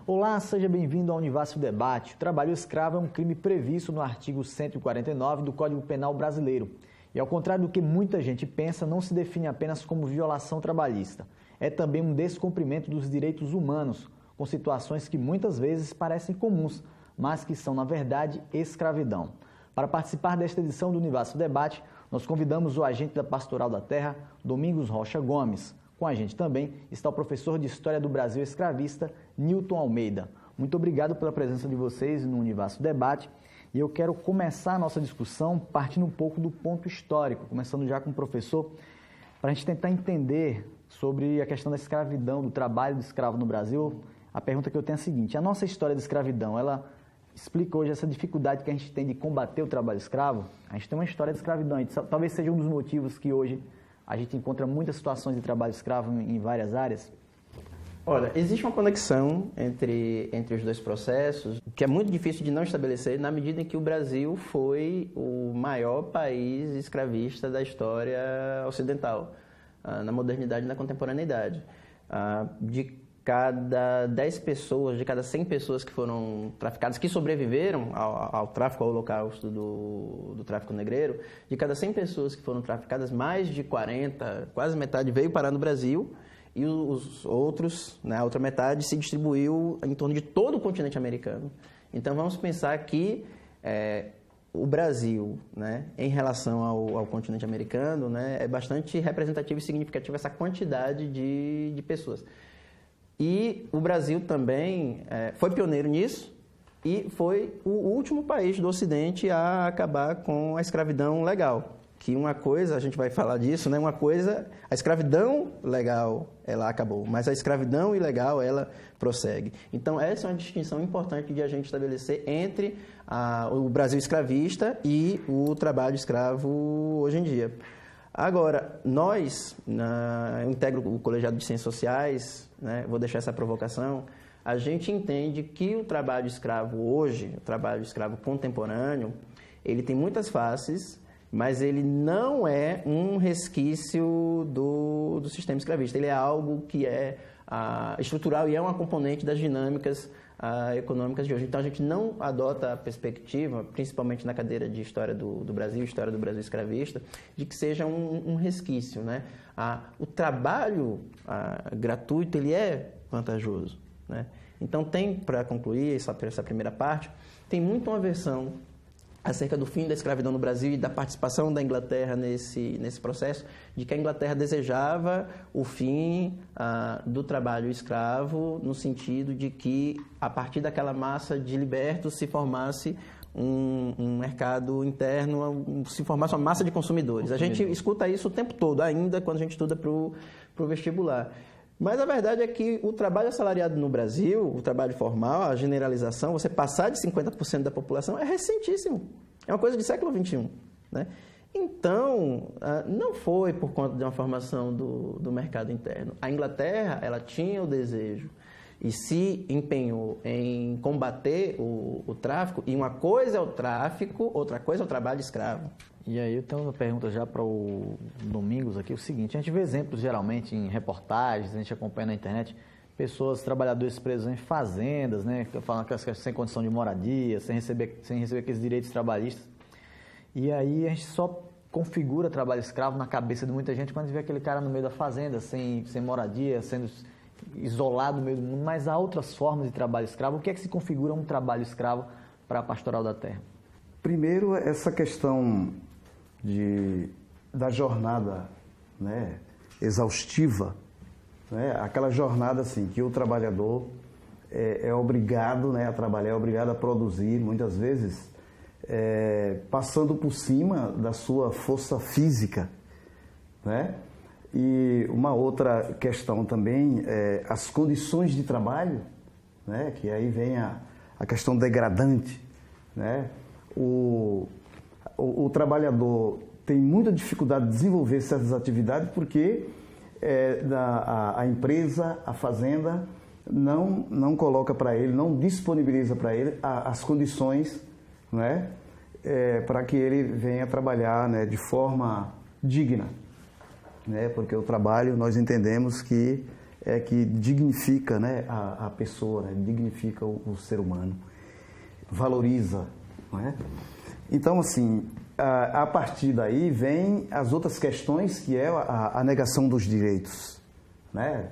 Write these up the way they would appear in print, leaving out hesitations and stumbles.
Olá, seja bem-vindo ao Univasso Debate. O trabalho escravo é um crime previsto no artigo 149 do Código Penal brasileiro. E ao contrário do que muita gente pensa, não se define apenas como violação trabalhista. É também um descumprimento dos direitos humanos, com situações que muitas vezes parecem comuns, mas que são, na verdade, escravidão. Para participar desta edição do Univasso Debate, nós convidamos o agente da Pastoral da Terra, Domingos Rocha Gomes. Com a gente também está o professor de História do Brasil escravista, Nilton Almeida. Muito obrigado pela presença de vocês no Univasso Debate. E eu quero começar a nossa discussão partindo um pouco do ponto histórico, começando já com o professor, para a gente tentar entender sobre a questão da escravidão, do trabalho do escravo no Brasil. A pergunta que eu tenho é a seguinte: a nossa história da escravidão, ela explica hoje essa dificuldade que a gente tem de combater o trabalho escravo? A gente tem uma história de escravidão, e talvez seja um dos motivos que hoje a gente encontra muitas situações de trabalho escravo em várias áreas. Olha, existe uma conexão entre os dois processos, que é muito difícil de não estabelecer, na medida em que o Brasil foi o maior país escravista da história ocidental, na modernidade e na contemporaneidade. De cada 10 pessoas, de cada 100 pessoas que foram traficadas, que sobreviveram ao tráfico, ao holocausto do tráfico negreiro, de cada 100 pessoas que foram traficadas, mais de 40, quase metade, veio parar no Brasil, e os outros, né, a outra metade, se distribuiu em torno de todo o continente americano. Então, vamos pensar que o Brasil, né, em relação ao continente americano, né, é bastante representativo e significativo essa quantidade de pessoas. E o Brasil também foi pioneiro nisso e foi o último país do Ocidente a acabar com a escravidão legal. Que uma coisa, a gente vai falar disso, né? Uma coisa, a escravidão legal, ela acabou, mas a escravidão ilegal, ela prossegue. Então, essa é uma distinção importante de a gente estabelecer entre o Brasil escravista e o trabalho escravo hoje em dia. Agora, eu integro o Colegiado de Ciências Sociais, né? Vou deixar essa provocação. A gente entende que o trabalho escravo hoje, o trabalho escravo contemporâneo, ele tem muitas faces, mas ele não é um resquício do sistema escravista. Ele é algo que é estrutural e é uma componente das dinâmicas econômicas de hoje. Então, a gente não adota a perspectiva, principalmente na cadeira de História do Brasil, História do Brasil escravista, de que seja um resquício, né? O trabalho gratuito, ele é vantajoso, né? Então, para concluir essa primeira parte, tem muito uma versão acerca do fim da escravidão no Brasil e da participação da Inglaterra nesse processo, de que a Inglaterra desejava o fim do trabalho escravo, no sentido de que, a partir daquela massa de libertos, se formasse um mercado interno, se formasse uma massa de consumidores. A gente escuta isso o tempo todo, ainda quando a gente estuda para o vestibular. Mas a verdade é que o trabalho assalariado no Brasil, o trabalho formal, a generalização, você passar de 50% da população é recentíssimo. É uma coisa de século XXI, né? Então, não foi por conta de uma formação do mercado interno. A Inglaterra, ela tinha o desejo e se empenhou em combater o tráfico, e uma coisa é o tráfico, outra coisa é o trabalho escravo. E aí eu tenho uma pergunta já para o Domingos aqui, o seguinte: a gente vê exemplos geralmente em reportagens, a gente acompanha na internet, trabalhadores presos em fazendas, né, falando que sem condição de moradia, sem receber aqueles direitos trabalhistas. E aí a gente só configura trabalho escravo na cabeça de muita gente quando a gente vê aquele cara no meio da fazenda, sem moradia, sendo isolado no meio do mundo. Mas há outras formas de trabalho escravo. O que é que se configura um trabalho escravo para a Pastoral da Terra? Primeiro, essa questão da jornada, né, exaustiva, né, aquela jornada assim, que o trabalhador é obrigado, né, a trabalhar, é obrigado a produzir, muitas vezes passando por cima da sua força física, né? E uma outra questão também é as condições de trabalho, né, que aí vem a questão degradante, né? O trabalhador tem muita dificuldade de desenvolver certas atividades porque a empresa, a fazenda, não coloca para ele, não disponibiliza para ele as condições, né, para que ele venha trabalhar, né, de forma digna, né, porque o trabalho nós entendemos que que dignifica, né, a pessoa, né, dignifica o ser humano, valoriza, não é? Então, assim, a partir daí vem as outras questões, que é a negação dos direitos, né?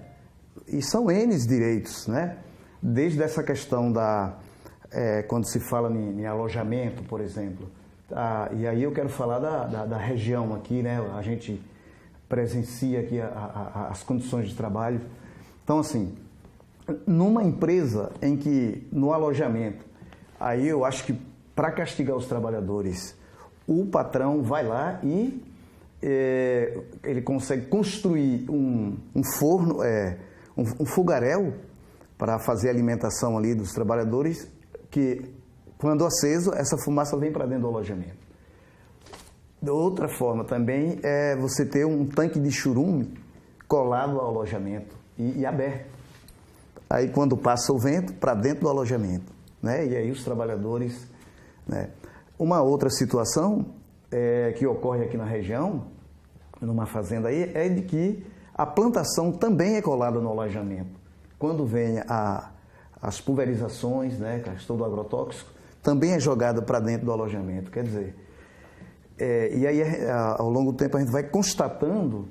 E são N direitos, né? Desde essa questão quando se fala em alojamento, por exemplo, e aí eu quero falar da região aqui, né? A gente presencia aqui as condições de trabalho. Então, assim, numa empresa em que, no alojamento, aí eu acho que para castigar os trabalhadores, o patrão vai lá e ele consegue construir um forno, um fogaréu para fazer a alimentação ali dos trabalhadores, que quando aceso, essa fumaça vem para dentro do alojamento. De outra forma também é você ter um tanque de churume colado ao alojamento e aberto. Aí quando passa o vento, para dentro do alojamento, né? E aí os trabalhadores, né? Uma outra situação que ocorre aqui na região, numa fazenda aí, é de que a plantação também é colada no alojamento. Quando vem as pulverizações, né, a questão do agrotóxico, também é jogada para dentro do alojamento. Quer dizer, e aí ao longo do tempo a gente vai constatando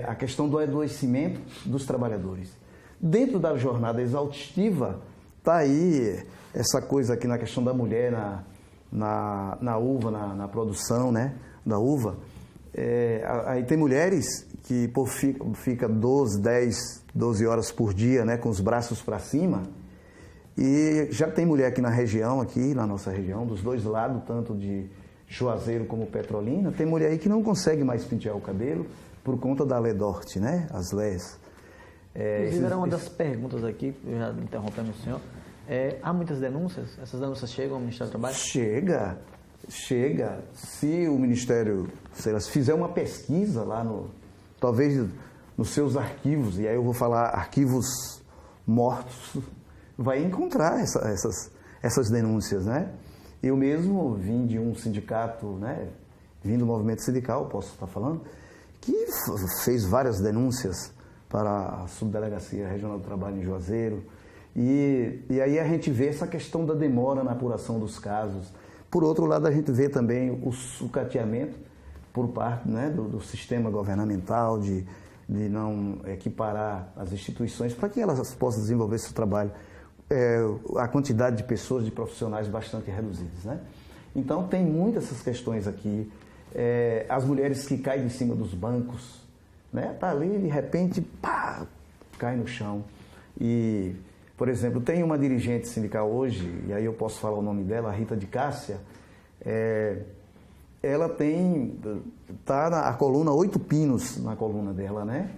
a questão do adoecimento dos trabalhadores. Dentro da jornada exaustiva, está aí essa coisa aqui na questão da mulher na uva, na produção, né, da uva. Aí tem mulheres que fica 12 horas por dia, né, com os braços para cima, e já tem mulher aqui na nossa região, dos dois lados, tanto de Juazeiro como Petrolina, tem mulher aí que não consegue mais pentear o cabelo por conta da Ledorte, né, as lés. Inclusive, era uma das perguntas aqui, já interrompendo o senhor, há muitas denúncias? Essas denúncias chegam ao Ministério do Trabalho? Chega. Se o Ministério, sei lá, se fizer uma pesquisa lá, talvez nos seus arquivos, e aí eu vou falar arquivos mortos, vai encontrar essas denúncias, né? Eu mesmo vim de um sindicato, né? Vim do movimento sindical, posso estar falando, que fez várias denúncias para a Subdelegacia Regional do Trabalho em Juazeiro, e aí a gente vê essa questão da demora na apuração dos casos. Por outro lado, a gente vê também o sucateamento por parte, né, do sistema governamental, de não equiparar as instituições para que elas possam desenvolver seu trabalho. A quantidade de pessoas, de profissionais bastante reduzidas, né? Então, tem muitas essas questões aqui. As mulheres que caem de cima dos bancos, né? Tá ali, de repente, pá, cai no chão. E, por exemplo, tem uma dirigente sindical hoje, e aí eu posso falar o nome dela, a Rita de Cássia. Ela tá a coluna, 8 pinos na coluna dela, né?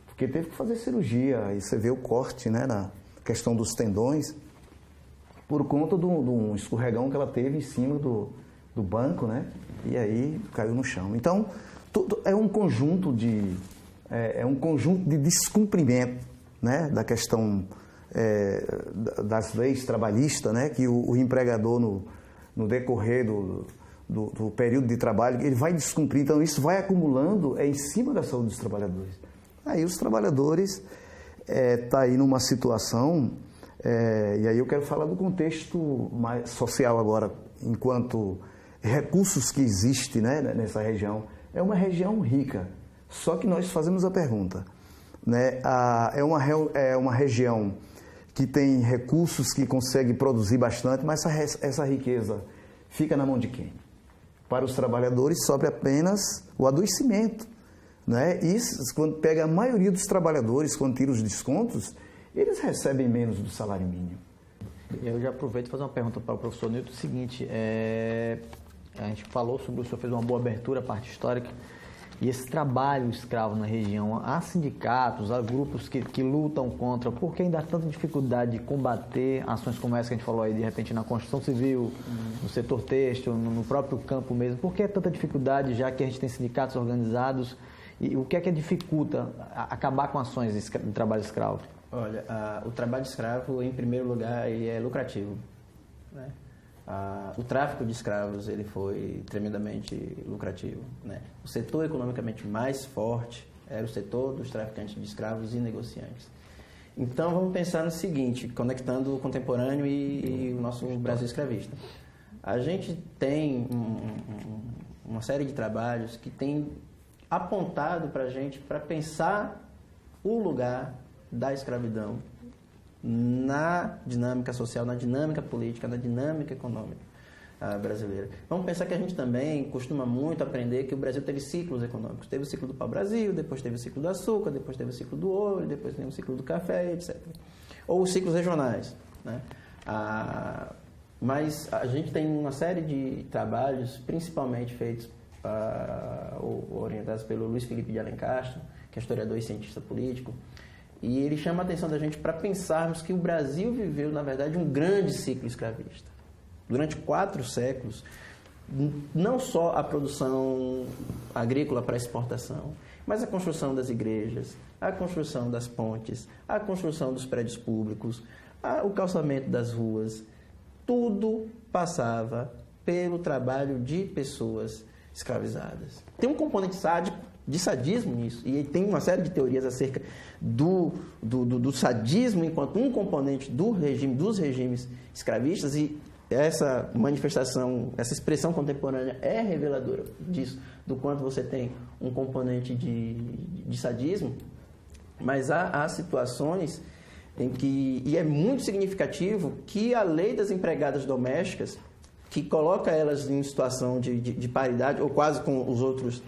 Porque teve que fazer cirurgia, aí você vê o corte, né, na questão dos tendões, por conta de um escorregão que ela teve em cima do banco, né? E aí caiu no chão. Então, é um conjunto de descumprimento, né, da questão das leis trabalhistas, né, que o empregador no decorrer do período de trabalho, ele vai descumprir. Então, isso vai acumulando em cima da saúde dos trabalhadores. Aí os trabalhadores tá aí numa situação, e aí eu quero falar do contexto mais social agora, enquanto recursos que existem, né, nessa região. É uma região rica, só que nós fazemos a pergunta, né, é uma região que tem recursos, que consegue produzir bastante, mas essa riqueza fica na mão de quem? Para os trabalhadores sobra apenas o adoecimento, né? E quando pega a maioria dos trabalhadores, quando tira os descontos, eles recebem menos do salário mínimo. Eu já aproveito para fazer uma pergunta para o professor Nilton. O seguinte, a gente falou sobre, o senhor fez uma boa abertura, a parte histórica, e esse trabalho escravo na região, há sindicatos, há grupos que lutam contra, porque ainda há tanta dificuldade de combater ações como essa que a gente falou aí, de repente, na construção civil, no setor têxtil, no próprio campo mesmo. Por que é tanta dificuldade, já que a gente tem sindicatos organizados? E o que é que dificulta acabar com ações de trabalho escravo? Olha, o trabalho escravo, em primeiro lugar, ele é lucrativo, né? O tráfico de escravos ele foi tremendamente lucrativo, né? O setor economicamente mais forte era o setor dos traficantes de escravos e negociantes. Então, vamos pensar no seguinte, conectando o contemporâneo e o nosso Brasil escravista. A gente tem uma série de trabalhos que tem apontado para a gente para pensar o lugar da escravidão na dinâmica social, na dinâmica política, na dinâmica econômica brasileira. Vamos pensar que a gente também costuma muito aprender que o Brasil teve ciclos econômicos. Teve o ciclo do pau-brasil, depois teve o ciclo do açúcar, depois teve o ciclo do ouro, depois teve o ciclo do café, etc. Ou os ciclos regionais, né? Mas a gente tem uma série de trabalhos, principalmente feitos ou orientados pelo Luiz Felipe de Alencastro, que é historiador e cientista político, e ele chama a atenção da gente para pensarmos que o Brasil viveu, na verdade, um grande ciclo escravista. Durante 4 séculos, não só a produção agrícola para exportação, mas a construção das igrejas, a construção das pontes, a construção dos prédios públicos, o calçamento das ruas, tudo passava pelo trabalho de pessoas escravizadas. Tem um componente sádico, de sadismo nisso, e tem uma série de teorias acerca do sadismo enquanto um componente dos regimes escravistas, e essa manifestação, essa expressão contemporânea é reveladora disso, do quanto você tem um componente de sadismo, mas há situações em que, e é muito significativo, que a lei das empregadas domésticas, que coloca elas em situação de paridade, ou quase com os outros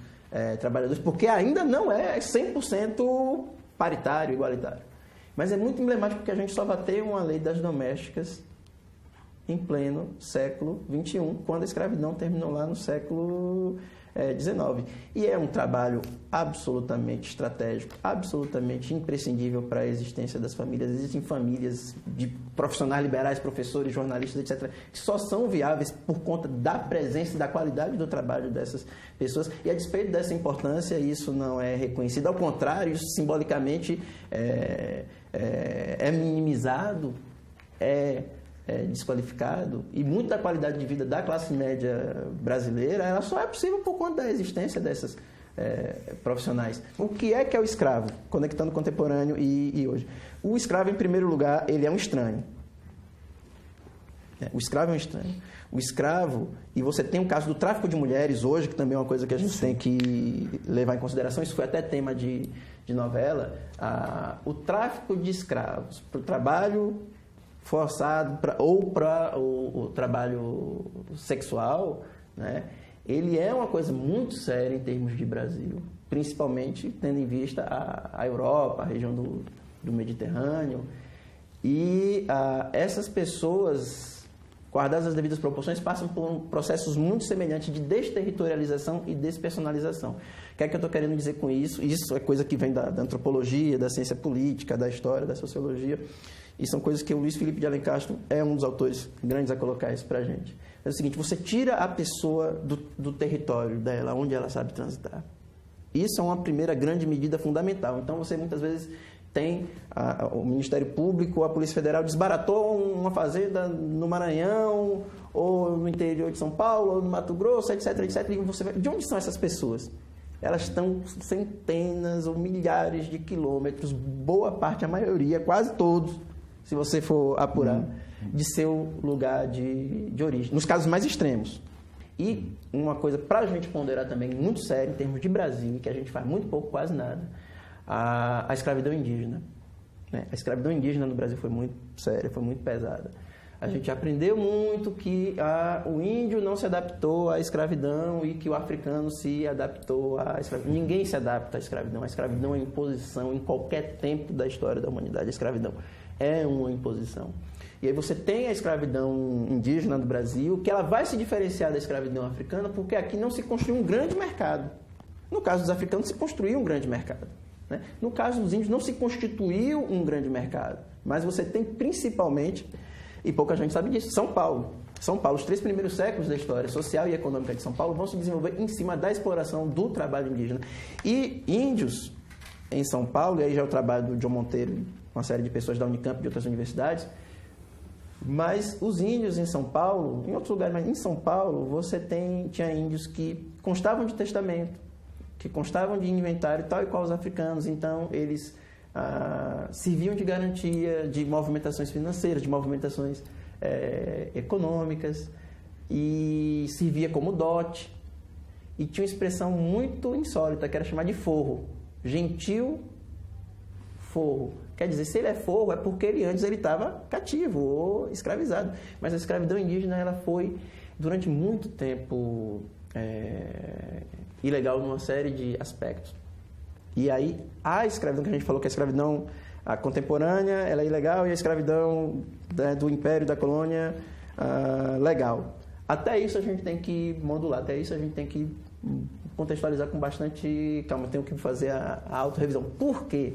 trabalhadores, porque ainda não é 100% paritário, igualitário. Mas é muito emblemático porque a gente só vai ter uma lei das domésticas em pleno século XXI, quando a escravidão terminou lá no século XIX. E é um trabalho absolutamente estratégico, absolutamente imprescindível para a existência das famílias. Existem famílias de profissionais liberais, professores, jornalistas, etc., que só são viáveis por conta da presença e da qualidade do trabalho dessas pessoas. E a despeito dessa importância, isso não é reconhecido. Ao contrário, isso simbolicamente é minimizado, é desqualificado, e muito da qualidade de vida da classe média brasileira, ela só é possível por conta da existência dessas profissionais. O que é o escravo? Conectando o contemporâneo e hoje. O escravo, em primeiro lugar, ele é um estranho. O escravo é um estranho. O escravo, e você tem o caso do tráfico de mulheres hoje, que também é uma coisa que a gente tem que levar em consideração, isso foi até tema de novela, o tráfico de escravos para o trabalho forçado ou para o trabalho sexual, né? Ele é uma coisa muito séria em termos de Brasil, principalmente tendo em vista a Europa, a região do Mediterrâneo. E essas pessoas, guardadas as devidas proporções, passam por processos muito semelhantes de desterritorialização e despersonalização. O que é que eu estou querendo dizer com isso? Isso é coisa que vem da antropologia, da ciência política, da história, da sociologia. E são coisas que o Luiz Felipe de Alencastro é um dos autores grandes a colocar isso para a gente. É o seguinte, você tira a pessoa do território dela, onde ela sabe transitar. Isso é uma primeira grande medida fundamental. Então, você muitas vezes tem o Ministério Público, a Polícia Federal desbaratou uma fazenda no Maranhão, ou no interior de São Paulo, ou no Mato Grosso, etc, etc. E você vai, de onde são essas pessoas? Elas estão centenas ou milhares de quilômetros, boa parte, a maioria, quase todos, se você for apurar, de seu lugar de origem, nos casos mais extremos. E uma coisa para a gente ponderar também, muito séria, em termos de Brasil, que a gente faz muito pouco, quase nada, a escravidão indígena. Né? A escravidão indígena no Brasil foi muito séria, foi muito pesada. A gente aprendeu muito que o índio não se adaptou à escravidão e que o africano se adaptou à escravidão. Ninguém se adapta à escravidão. A escravidão é imposição em qualquer tempo da história da humanidade. A escravidão é uma imposição. E aí você tem a escravidão indígena no Brasil, que ela vai se diferenciar da escravidão africana, porque aqui não se construiu um grande mercado. No caso dos africanos, se construiu um grande mercado. Né? No caso dos índios, não se constituiu um grande mercado. Mas você tem principalmente, e pouca gente sabe disso, São Paulo. São Paulo, os 3 primeiros séculos da história social e econômica de São Paulo vão se desenvolver em cima da exploração do trabalho indígena. E índios em São Paulo, e aí já é o trabalho do John Monteiro, uma série de pessoas da Unicamp e de outras universidades, mas os índios em São Paulo, em outros lugares, mas em São Paulo, você tinha índios que constavam de testamento, que constavam de inventário tal e qual os africanos. Então, eles serviam de garantia de movimentações financeiras, de movimentações econômicas, e servia como dote. E tinha uma expressão muito insólita, que era chamada de forro. Gentil forro. Quer dizer, se ele é forro, é porque antes ele estava cativo ou escravizado. Mas a escravidão indígena ela foi, durante muito tempo, ilegal numa série de aspectos. E aí, a escravidão que a gente falou, que a escravidão contemporânea, ela é ilegal, e a escravidão do império, da colônia, legal. Até isso a gente tem que modular, até isso a gente tem que contextualizar com bastante calma, tenho que fazer a autorrevisão. Por quê?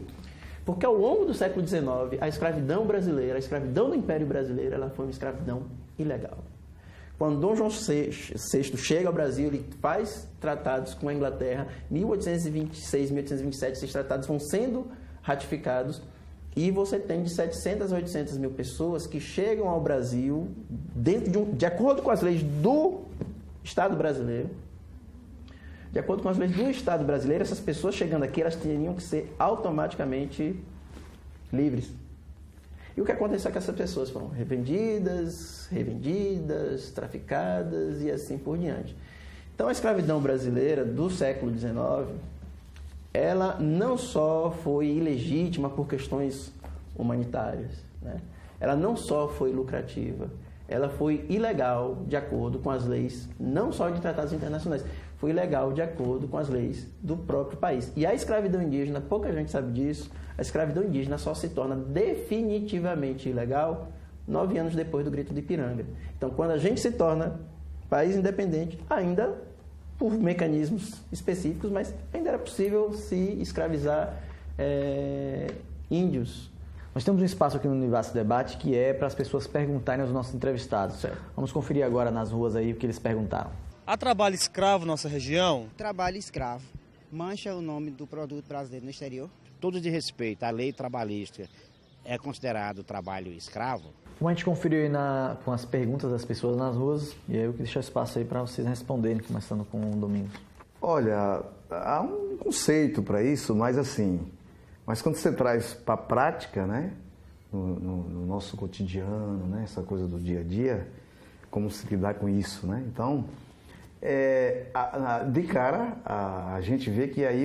Porque ao longo do século XIX, a escravidão brasileira, a escravidão do Império Brasileiro, ela foi uma escravidão ilegal. Quando Dom João VI chega ao Brasil, ele faz tratados com a Inglaterra, 1826, 1827, esses tratados vão sendo ratificados, e você tem de 700 a 800 mil pessoas que chegam ao Brasil de acordo com as leis do Estado brasileiro. De acordo com as leis do Estado brasileiro, essas pessoas chegando aqui, elas teriam que ser automaticamente livres. E o que aconteceu é que essas pessoas foram revendidas, traficadas e assim por diante. Então, a escravidão brasileira do século XIX, ela não só foi ilegítima por questões humanitárias, né? Ela não só foi lucrativa, ela foi ilegal de acordo com as leis, não só de tratados internacionais, foi ilegal de acordo com as leis do próprio país. E a escravidão indígena, pouca gente sabe disso, a escravidão indígena só se torna definitivamente ilegal 9 anos depois do Grito de Ipiranga. Então, quando a gente se torna país independente, ainda por mecanismos específicos, mas ainda era possível se escravizar índios. Nós temos um espaço aqui no Univasso Debate que é para as pessoas perguntarem aos nossos entrevistados. Certo. Vamos conferir agora nas ruas aí o que eles perguntaram. Há trabalho escravo na nossa região? Trabalho escravo. Mancha o nome do produto brasileiro no exterior? Tudo de respeito à lei trabalhista é considerado trabalho escravo? Como a gente conferiu aí com as perguntas das pessoas nas ruas, e aí eu queria deixar espaço aí para vocês responderem, começando com o Domingos. Olha, há um conceito para isso, mas quando você traz para a prática, né, no nosso cotidiano, né, essa coisa do dia a dia, como se lidar com isso, né? Então, de cara, a gente vê que aí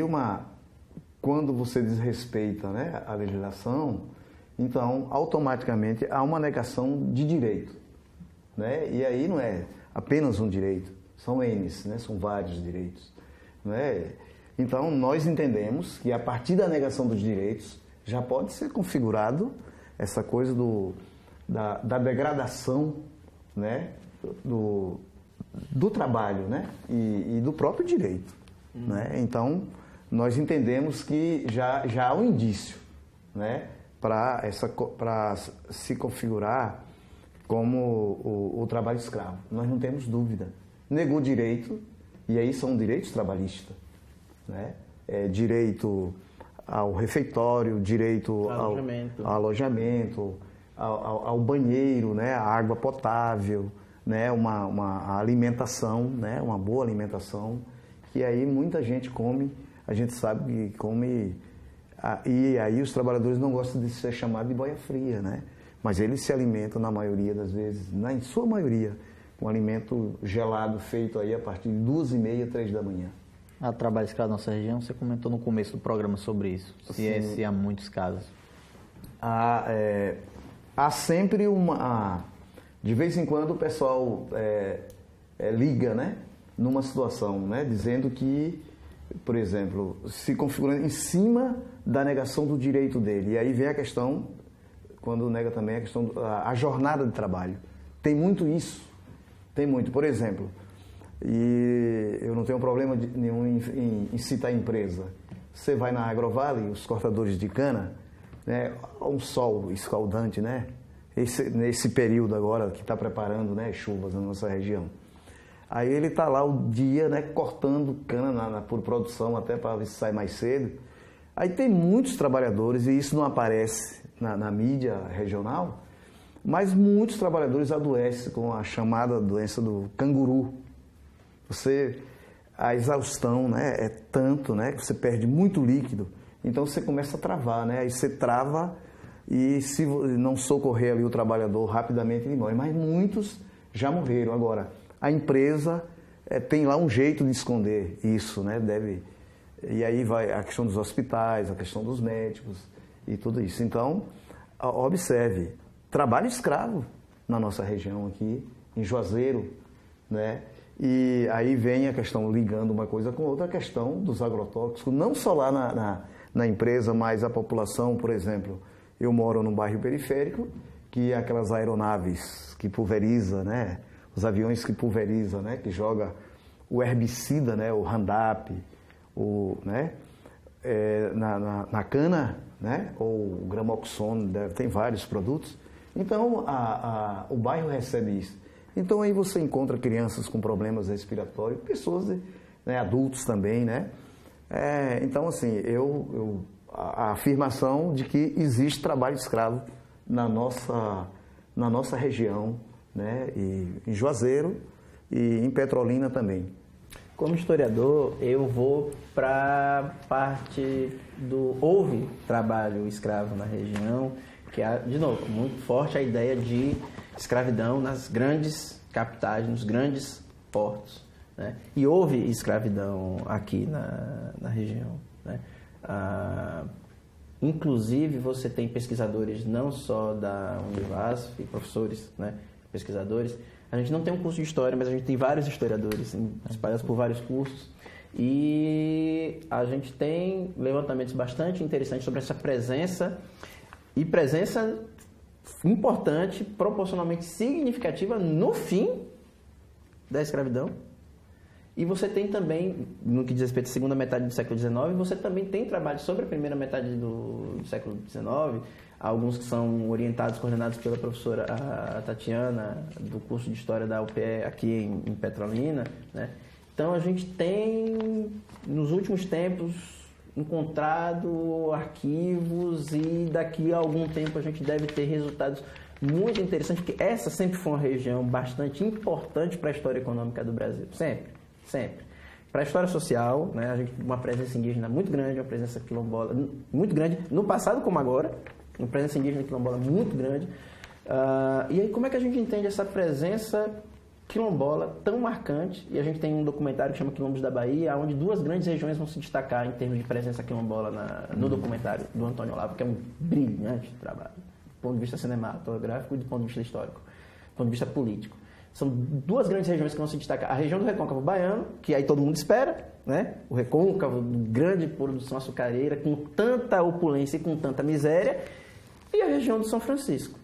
quando você desrespeita, né, a legislação, então, automaticamente, há uma negação de direito, né? E aí não é apenas um direito, são N's, né? São vários direitos, né? Então, nós entendemos que a partir da negação dos direitos já pode ser configurado essa coisa da degradação, né? do trabalho, né? E do próprio direito, né? Então, nós entendemos que já há um indício, né? Para se configurar como o trabalho escravo. Nós não temos dúvida. Negou direito, e aí são direitos trabalhistas, né? Direito ao refeitório, direito ao alojamento, ao banheiro, né? À água potável, né? Uma alimentação, né? Uma boa alimentação, que aí muita gente come, a gente sabe que come. E aí os trabalhadores não gostam de ser chamados de boia fria, né? Mas eles se alimentam, na maioria das vezes, em sua maioria, com alimento gelado feito aí a partir de 2h30, 3 da manhã. Há trabalho escravo na nossa região, você comentou no começo do programa sobre isso, se há muitos casos. Há sempre de vez em quando o pessoal liga, né? Numa situação, né? Dizendo que, por exemplo, se configurando em cima da negação do direito dele. E aí vem a questão, quando nega também a questão da jornada de trabalho. Tem muito isso. Tem muito. Por exemplo, e eu não tenho problema nenhum em citar empresa. Você vai na Agrovale, os cortadores de cana, né, um sol escaldante, né? Nesse período agora que está preparando, né, chuvas na nossa região. Aí ele está lá o dia, né, cortando cana por produção até para ver se sai mais cedo. Aí tem muitos trabalhadores, e isso não aparece na mídia regional, mas muitos trabalhadores adoecem com a chamada doença do canguru. a exaustão, né, é tanto, né, que você perde muito líquido, então você começa a travar, né, aí você trava e se não socorrer ali o trabalhador, rapidamente ele morre, mas muitos já morreram. Agora, a empresa tem lá um jeito de esconder isso, né, e aí vai a questão dos hospitais, a questão dos médicos e tudo isso. Então, observe, trabalho escravo na nossa região aqui, em Juazeiro, né? E aí vem a questão, ligando uma coisa com outra, a questão dos agrotóxicos, não só lá na empresa, mas a população, por exemplo. Eu moro num bairro periférico, que aquelas aeronaves que pulveriza, né? Os aviões que pulveriza, né? Que joga o herbicida, né? O Roundup, né? Na cana, né? Ou o Gramoxone, tem vários produtos. Então, o bairro recebe isso. Então, aí você encontra crianças com problemas respiratórios, pessoas, né, adultos também, né? Então, assim, a afirmação de que existe trabalho escravo na nossa região, né? E em Juazeiro e em Petrolina também. Como historiador, eu vou para a parte houve trabalho escravo na região, que é, de novo, muito forte a ideia de escravidão nas grandes capitais, nos grandes portos, né? E houve escravidão aqui na região, né? Inclusive, você tem pesquisadores não só da Univasf, professores, né? Pesquisadores. A gente não tem um curso de história, mas a gente tem vários historiadores espalhados por vários cursos. E a gente tem levantamentos bastante interessantes sobre essa presença importante, proporcionalmente significativa no fim da escravidão. E você tem também, no que diz respeito à segunda metade do século XIX, você também tem trabalho sobre a primeira metade do século XIX, alguns que são orientados, coordenados pela professora Tatiana, do curso de História da UPE aqui em Petrolina, né? Então a gente tem, nos últimos tempos, encontrado arquivos e daqui a algum tempo a gente deve ter resultados muito interessantes, porque essa sempre foi uma região bastante importante para a história econômica do Brasil, sempre. Para a história social, né, a gente tem uma presença indígena muito grande, uma presença quilombola muito grande, no passado como agora, uma presença indígena quilombola muito grande. E aí como é que a gente entende essa presença quilombola tão marcante? E a gente tem um documentário que chama Quilombos da Bahia, onde duas grandes regiões vão se destacar em termos de presença quilombola no documentário do Antônio Olavo, que é um brilhante trabalho, do ponto de vista cinematográfico e do ponto de vista histórico, do ponto de vista político. São duas grandes regiões que vão se destacar. A região do Recôncavo Baiano, que aí todo mundo espera, né? O Recôncavo, grande produção açucareira, com tanta opulência e com tanta miséria, e a região do São Francisco.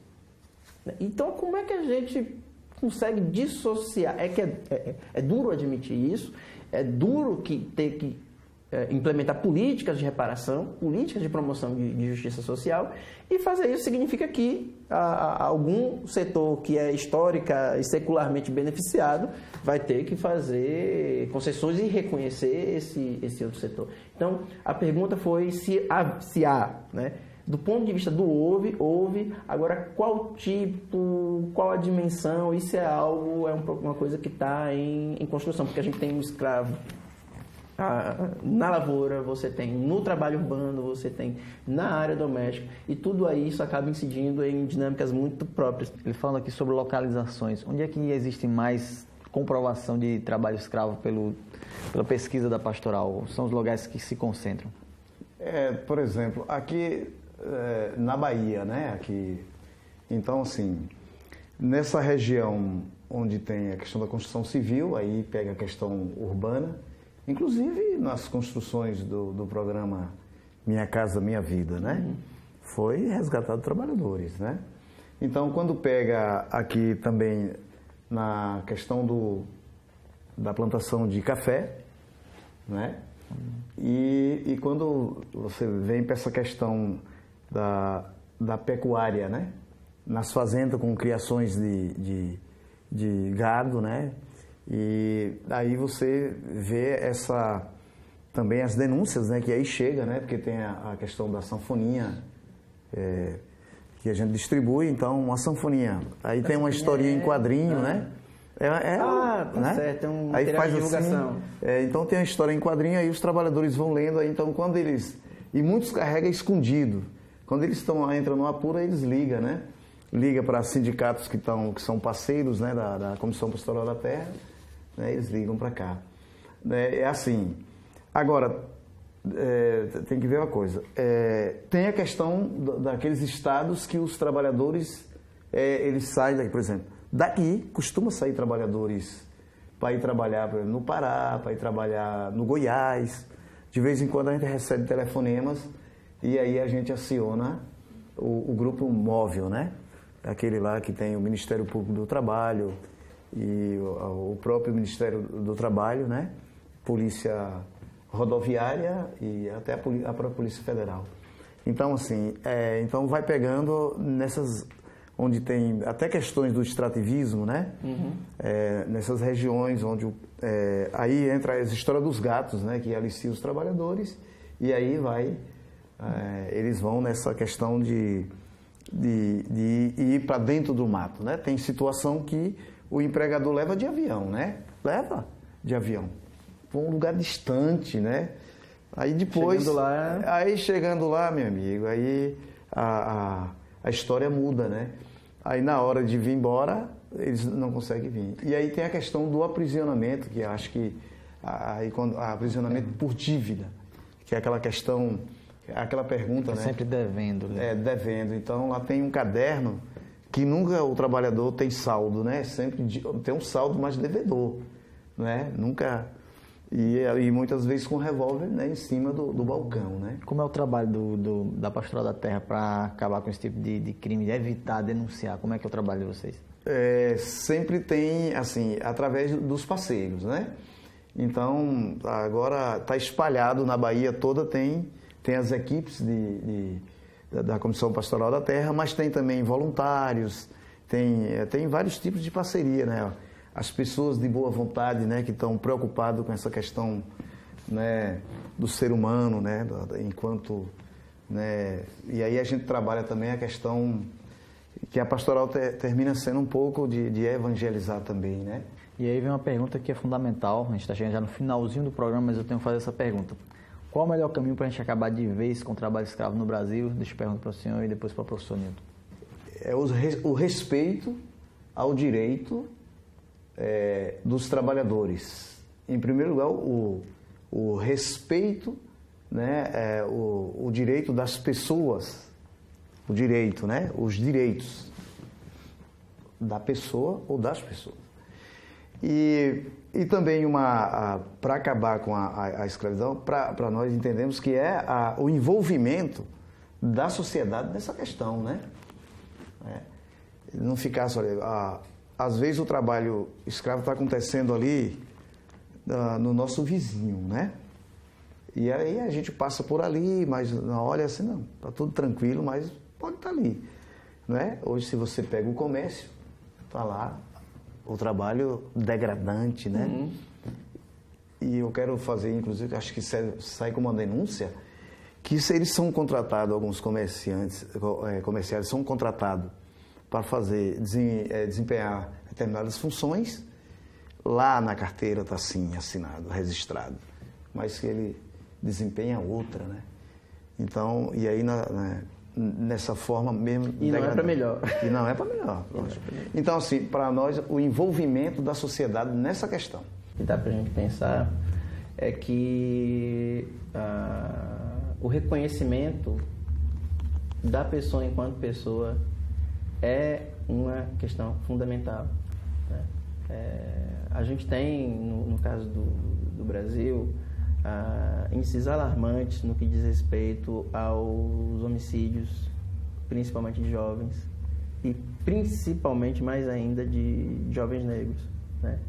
Então, como é que a gente consegue dissociar? É duro admitir isso, é duro ter que implementar políticas de reparação, políticas de promoção de justiça social, e fazer isso significa que algum setor que é histórica e secularmente beneficiado vai ter que fazer concessões e reconhecer esse outro setor. Então, a pergunta foi se há, né? Do ponto de vista do houve, agora qual tipo, qual a dimensão, isso é uma coisa que está em construção, porque a gente tem um escravo na lavoura, você tem no trabalho urbano, você tem na área doméstica, e tudo aí isso acaba incidindo em dinâmicas muito próprias. Ele falando aqui sobre localizações, onde é que existe mais comprovação de trabalho escravo pela pesquisa da pastoral? São os lugares que se concentram? Por exemplo, aqui na Bahia, né? Aqui, então, assim, nessa região onde tem a questão da construção civil, aí pega a questão urbana, inclusive nas construções do programa Minha Casa Minha Vida, né? Foi resgatado trabalhadores, né? Então, quando pega aqui também na questão da plantação de café, né? E quando você vem para essa questão da pecuária, né? Nas fazendas com criações de gado, né? E aí você vê também as denúncias, né? Que aí chega, né? Porque tem a questão da sanfoninha que a gente distribui, então uma sanfonia. Aí tem uma historinha em quadrinho, né? Tá certo, é um material de divulgação. Assim, então tem a história em quadrinho, aí os trabalhadores vão lendo, aí, então quando eles... E muitos carregam escondido. Quando eles entram numa apura, eles ligam, né? Liga para sindicatos que são parceiros, né, da Comissão Pastoral da Terra, né, eles ligam para cá. É assim. Agora, tem que ver uma coisa. Tem a questão daqueles estados que os trabalhadores, eles saem daqui, por exemplo. Daqui costuma sair trabalhadores para ir trabalhar, por exemplo, no Pará, para ir trabalhar no Goiás. De vez em quando a gente recebe telefonemas e aí a gente aciona o grupo móvel, né? Aquele lá que tem o Ministério Público do Trabalho e o próprio Ministério do Trabalho, né? Polícia Rodoviária e até a própria Polícia Federal. Então, assim, então vai pegando nessas... onde tem até questões do extrativismo, né? Nessas regiões onde... aí entra a história dos gatos, né? Que aliciam os trabalhadores e aí eles vão nessa questão de ir para dentro do mato, né? Tem situação que o empregador leva de avião, né? Leva de avião para um lugar distante, né? Aí depois... Chegando lá, meu amigo, aí a história muda, né? Aí na hora de vir embora, eles não conseguem vir. E aí tem a questão do aprisionamento, que eu acho que aprisionamento por dívida, que é aquela questão, aquela pergunta, né? Sempre devendo. Né? Devendo. Então lá tem um caderno que nunca o trabalhador tem saldo, né? Sempre tem um saldo, mas devedor, né? Nunca... E muitas vezes com revólver, né, em cima do balcão, né? Como é o trabalho da Pastoral da Terra para acabar com esse tipo de crime, de evitar, denunciar? Como é que é o trabalho de vocês? Sempre tem, assim, através dos parceiros, né? Então, agora está espalhado na Bahia toda, tem as equipes da Comissão Pastoral da Terra, mas tem também voluntários, tem vários tipos de parceria, né? As pessoas de boa vontade, né, que estão preocupadas com essa questão, né, do ser humano, né, enquanto, né, e aí a gente trabalha também a questão que a pastoral termina sendo um pouco de evangelizar também, né? E aí vem uma pergunta que é fundamental, a gente está chegando já no finalzinho do programa, mas eu tenho que fazer essa pergunta. Qual o melhor caminho para a gente acabar de vez com o trabalho escravo no Brasil? Deixa eu perguntar para o senhor e depois para o professor Nilton. O respeito ao direito dos trabalhadores. Em primeiro lugar, o respeito, né, o direito das pessoas, o direito, né, os direitos da pessoa ou das pessoas. E também para acabar com a escravidão, para nós entendemos que o envolvimento da sociedade nessa questão, né? Não ficar só... Às vezes o trabalho escravo está acontecendo ali no nosso vizinho, né? E aí a gente passa por ali, mas não olha assim, não, está tudo tranquilo, mas pode estar ali, né? Hoje, se você pega o comércio, está lá o trabalho degradante, né? E eu quero fazer, inclusive, acho que sai como uma denúncia, que eles são contratados, alguns comerciais são contratados para desempenhar determinadas funções, lá na carteira está assim, assinado, registrado, mas que ele desempenha outra, né? Então, e aí nessa forma mesmo... E não é para melhor. E não é para melhor. Então, assim, para nós, o envolvimento da sociedade nessa questão. O que dá para a gente pensar é que o reconhecimento da pessoa enquanto pessoa é uma questão fundamental, né? A gente tem, no caso do Brasil, índices alarmantes no que diz respeito aos homicídios, principalmente de jovens, e principalmente, mais ainda, de jovens negros, né?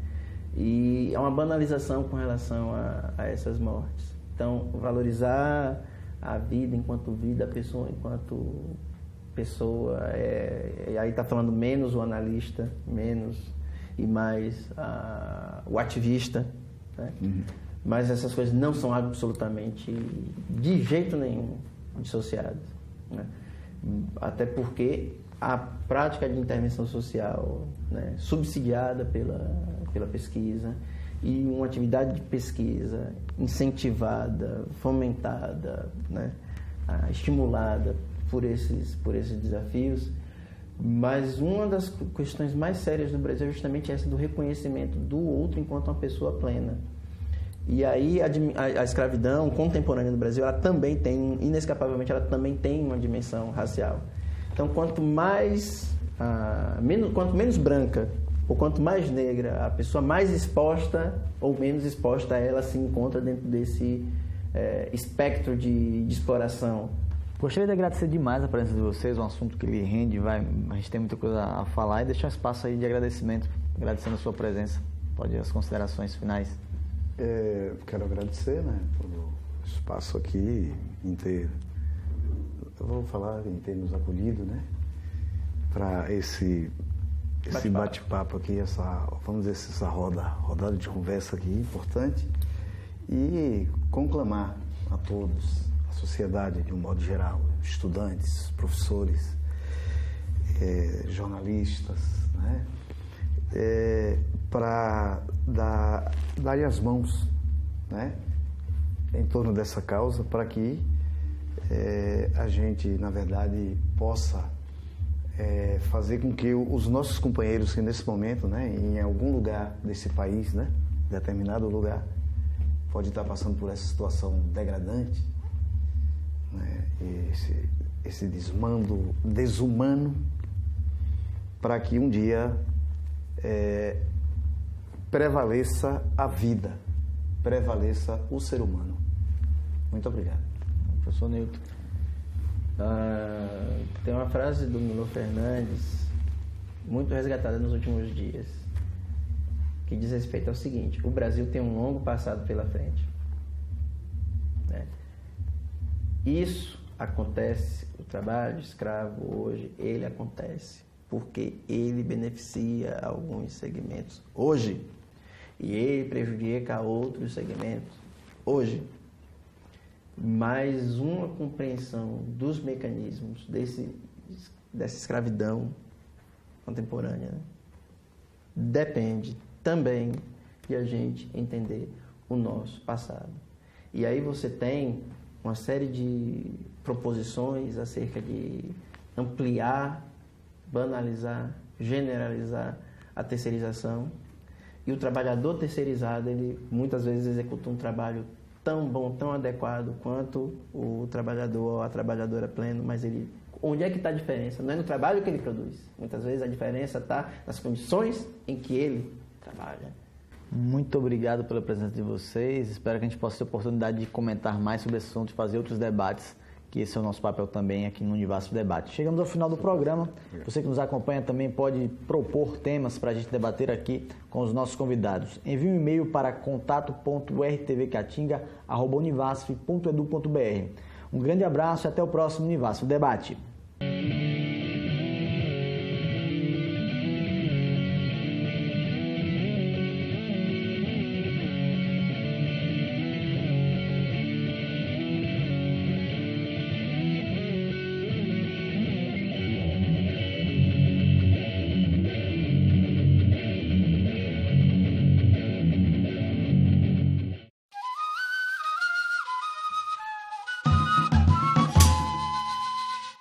E há uma banalização com relação a essas mortes. Então, valorizar a vida enquanto vida, a pessoa enquanto pessoa, aí está falando menos o analista, menos e mais o ativista, né? Mas essas coisas não são absolutamente, de jeito nenhum, dissociadas, né? Até porque a prática de intervenção social, né, subsidiada pela pesquisa, e uma atividade de pesquisa incentivada, fomentada, né, estimulada por esses desafios. Mas uma das questões mais sérias do Brasil é justamente essa do reconhecimento do outro enquanto uma pessoa plena. E aí a escravidão contemporânea no Brasil, ela também tem, inescapavelmente, ela também tem uma dimensão racial. Então, quanto menos branca ou quanto mais negra a pessoa, mais exposta ou menos exposta ela se encontra dentro desse espectro de exploração. Gostaria de agradecer demais a presença de vocês, um assunto que lhe rende, a gente tem muita coisa a falar, e deixar um espaço aí de agradecimento, agradecendo a sua presença. Pode ir as considerações finais. Quero agradecer, né, pelo espaço aqui, eu vou falar em ter nos acolhido, né, para esse bate-papo aqui, vamos dizer, essa rodada de conversa aqui importante, e conclamar a todos, a sociedade de um modo geral, estudantes, professores, jornalistas, né, para dar as mãos, né, em torno dessa causa, para que a gente, na verdade, possa fazer com que os nossos companheiros que nesse momento, né, em algum lugar desse país, né, determinado lugar, pode estar passando por essa situação degradante, né, esse desmando desumano, para que um dia prevaleça a vida, prevaleça o ser humano. Muito obrigado. Professor Newton. Tem uma frase do Milor Fernandes, muito resgatada nos últimos dias, que diz respeito ao seguinte: o Brasil tem um longo passado pela frente. Né? Isso acontece, o trabalho escravo hoje, ele acontece porque ele beneficia alguns segmentos hoje e ele prejudica outros segmentos hoje. Mais uma compreensão dos mecanismos dessa escravidão contemporânea, né, depende também de a gente entender o nosso passado. E aí você tem uma série de proposições acerca de ampliar, banalizar, generalizar a terceirização. E o trabalhador terceirizado, ele muitas vezes executa um trabalho tão bom, tão adequado quanto o trabalhador ou a trabalhadora pleno, mas onde é que está a diferença? Não é no trabalho que ele produz. Muitas vezes a diferença está nas condições em que ele trabalha. Muito obrigado pela presença de vocês. Espero que a gente possa ter a oportunidade de comentar mais sobre esse assunto e fazer outros debates, que esse é o nosso papel também aqui no Univasf Debate. Chegamos ao final do programa. Você que nos acompanha também pode propor temas para a gente debater aqui com os nossos convidados. Envie um e-mail para contato.rtvcatinga@univasf.edu.br. Um grande abraço e até o próximo Univasf Debate.